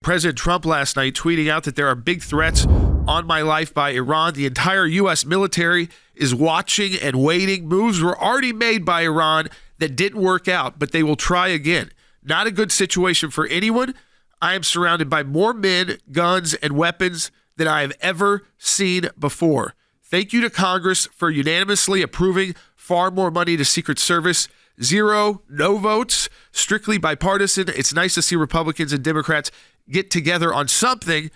President Trump last night tweeting out that there are big threats on my life by Iran. The entire U.S. military is watching and waiting. Moves were already made by Iran that didn't work out, but they will try again. Not a good situation for anyone. I am surrounded by more men, guns, and weapons than I have ever seen before. Thank you to Congress for unanimously approving far more money to Secret Service. 0, no votes, strictly bipartisan. It's nice to see Republicans and Democrats get together on something.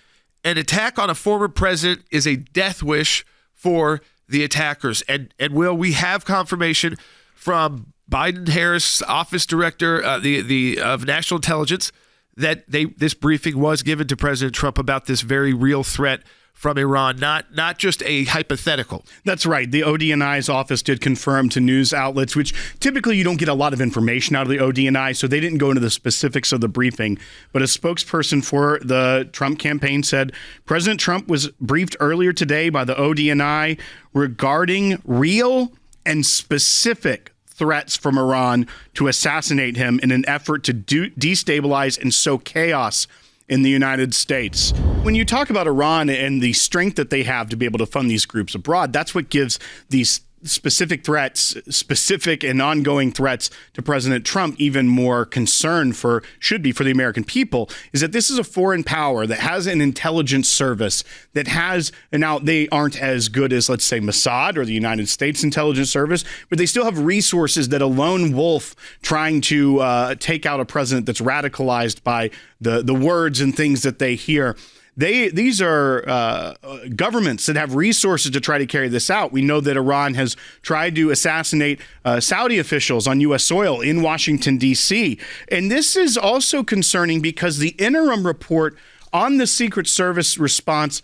An attack on a former president is a death wish for the attackers. And Will, we have confirmation from Biden-Harris office director of National Intelligence that this briefing was given to President Trump about this very real threat from Iran, not just a hypothetical. That's right. The ODNI's office did confirm to news outlets, which typically you don't get a lot of information out of the ODNI, so they didn't go into the specifics of the briefing. But a spokesperson for the Trump campaign said President Trump was briefed earlier today by the ODNI regarding real and specific threats from Iran to assassinate him in an effort to destabilize and sow chaos in the United States. When you talk about Iran and the strength that they have to be able to fund these groups abroad, that's what gives these specific and ongoing threats to President Trump even more concern should be for the American people, is that this is a foreign power that has an intelligence service that has, and now they aren't as good as, let's say, Mossad or the United States intelligence service, but they still have resources that a lone wolf trying to take out a president that's radicalized by the words and things that they hear. These are governments that have resources to try to carry this out. We know that Iran has tried to assassinate Saudi officials on U.S. soil in Washington, D.C. And this is also concerning because the interim report on the Secret Service response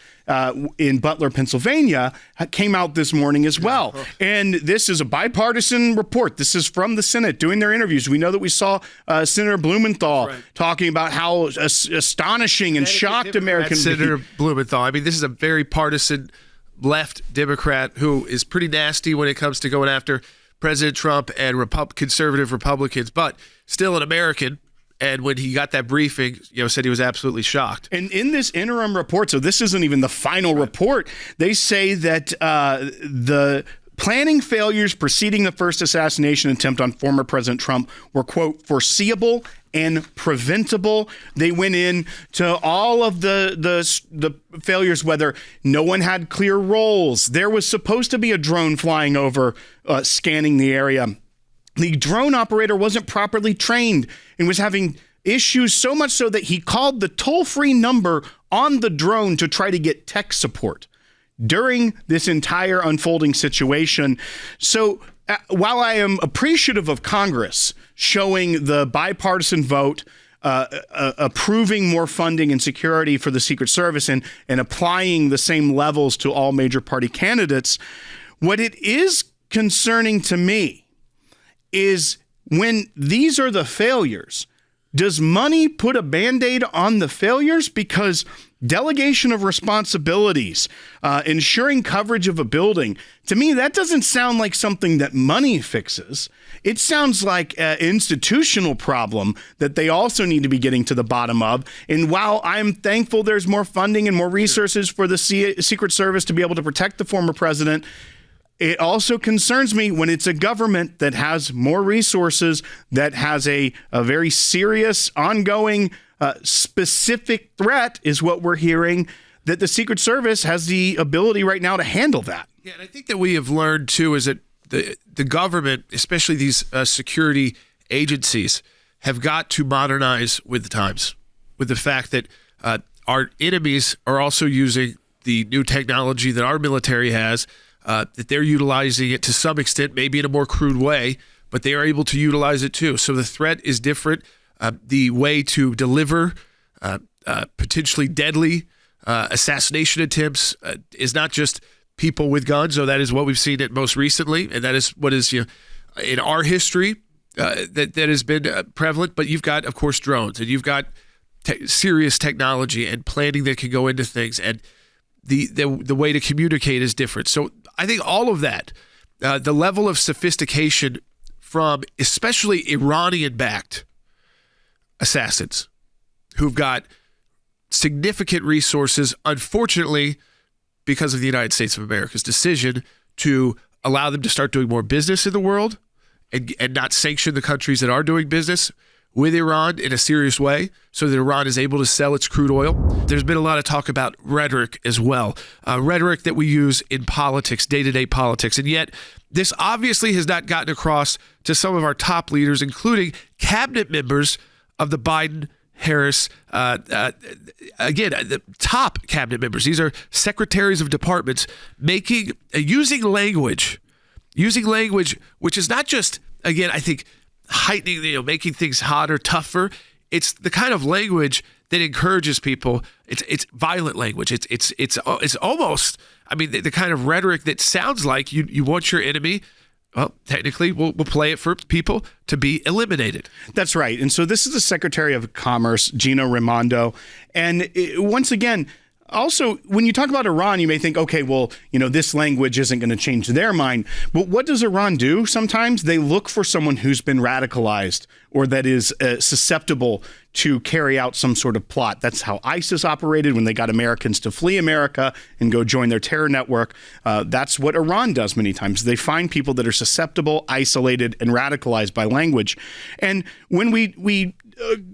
in Butler, Pennsylvania, came out this morning as well. And this is a bipartisan report. This is from the Senate doing their interviews. We know that we saw Senator Blumenthal talking about how astonishing and shocked American Senator Blumenthal. I mean, this is a very partisan left Democrat who is pretty nasty when it comes to going after President Trump and conservative Republicans, but still an American. And when he got that briefing, said he was absolutely shocked. And in this interim report, so this isn't even the final report, they say that the planning failures preceding the first assassination attempt on former President Trump were, quote, foreseeable and preventable. They went into all of the failures, whether no one had clear roles. There was supposed to be a drone flying over, scanning the area. The drone operator wasn't properly trained and was having issues, so much so that he called the toll-free number on the drone to try to get tech support during this entire unfolding situation. So while I am appreciative of Congress showing the bipartisan vote, approving more funding and security for the Secret Service and applying the same levels to all major party candidates, what it is concerning to me is when these are the failures, does money put a Band-Aid on the failures? Because delegation of responsibilities, ensuring coverage of a building, to me, that doesn't sound like something that money fixes. It sounds like an institutional problem that they also need to be getting to the bottom of. And while I'm thankful there's more funding and more resources for the Secret Service to be able to protect the former president, it also concerns me when it's a government that has more resources, that has a very serious, ongoing, specific threat, is what we're hearing, that the Secret Service has the ability right now to handle that. Yeah, and I think that we have learned, too, is that the government, especially these security agencies, have got to modernize with the times, with the fact that our enemies are also using the new technology that our military has, that they're utilizing it to some extent, maybe in a more crude way, but they are able to utilize it too. So the threat is different. The way to deliver potentially deadly assassination attempts is not just people with guns, though that is what we've seen it most recently, and that is what is in our history that has been prevalent. But you've got, of course, drones, and you've got serious technology and planning that can go into things, and the way to communicate is different. So I think all of that, the level of sophistication from especially Iranian-backed assassins who've got significant resources, unfortunately, because of the United States of America's decision to allow them to start doing more business in the world and not sanction the countries that are doing business with Iran in a serious way so that Iran is able to sell its crude oil. There's been a lot of talk about rhetoric as well, rhetoric that we use in politics, day-to-day politics. And yet this obviously has not gotten across to some of our top leaders, including cabinet members of the Biden-Harris, again, the top cabinet members. These are secretaries of departments using language which is not just, again, I think, heightening, making things hotter, tougher. It's the kind of language that encourages people. It's violent language. It's almost, the kind of rhetoric that sounds like you want your enemy. Well, technically, we'll play it for people to be eliminated. That's right. And so this is the Secretary of Commerce, Gina Raimondo. And once again, also, when you talk about Iran, you may think, okay, well, this language isn't going to change their mind. But what does Iran do? Sometimes they look for someone who's been radicalized or that is susceptible to carry out some sort of plot. That's how ISIS operated when they got Americans to flee America and go join their terror network. That's what Iran does many times. They find people that are susceptible, isolated, and radicalized by language. And when we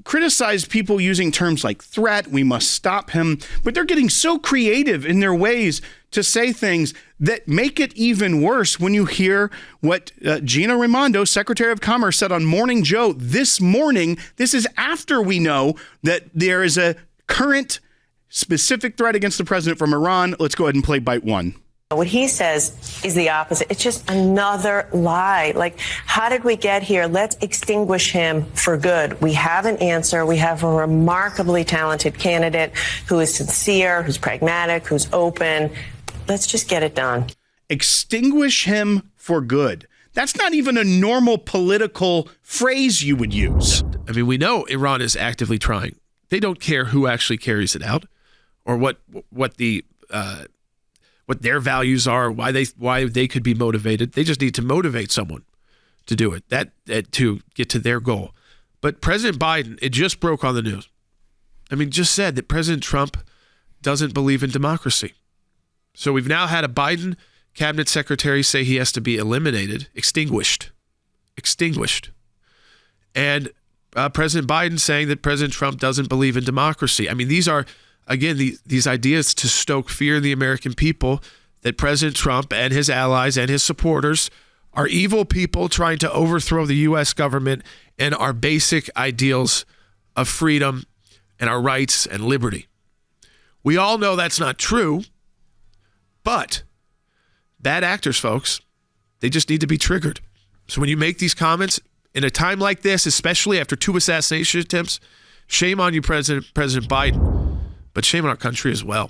criticize people using terms like threat, we must stop him, but they're getting so creative in their ways to say things that make it even worse when you hear what Gina Raimondo, Secretary of Commerce, said on Morning Joe this morning. This is after we know that there is a current specific threat against the president from Iran. Let's go ahead and play bite one. What he says is the opposite. It's just another lie. Like, how did we get here? Let's extinguish him for good. We have an answer. We have a remarkably talented candidate who is sincere, who's pragmatic, who's open. Let's just get it done. Extinguish him for good. That's not even a normal political phrase you would use. We know Iran is actively trying. They don't care who actually carries it out or what their values are, why they could be motivated. They just need to motivate someone to do it, that to get to their goal. But President Biden, it just broke on the news. Just said that President Trump doesn't believe in democracy. So we've now had a Biden cabinet secretary say he has to be eliminated, extinguished. And President Biden saying that President Trump doesn't believe in democracy. These are, again, these ideas to stoke fear in the American people that President Trump and his allies and his supporters are evil people trying to overthrow the U.S. government and our basic ideals of freedom and our rights and liberty. We all know that's not true, but bad actors, folks, they just need to be triggered. So when you make these comments in a time like this, especially after 2 assassination attempts, shame on you, President Biden. But shame on our country as well.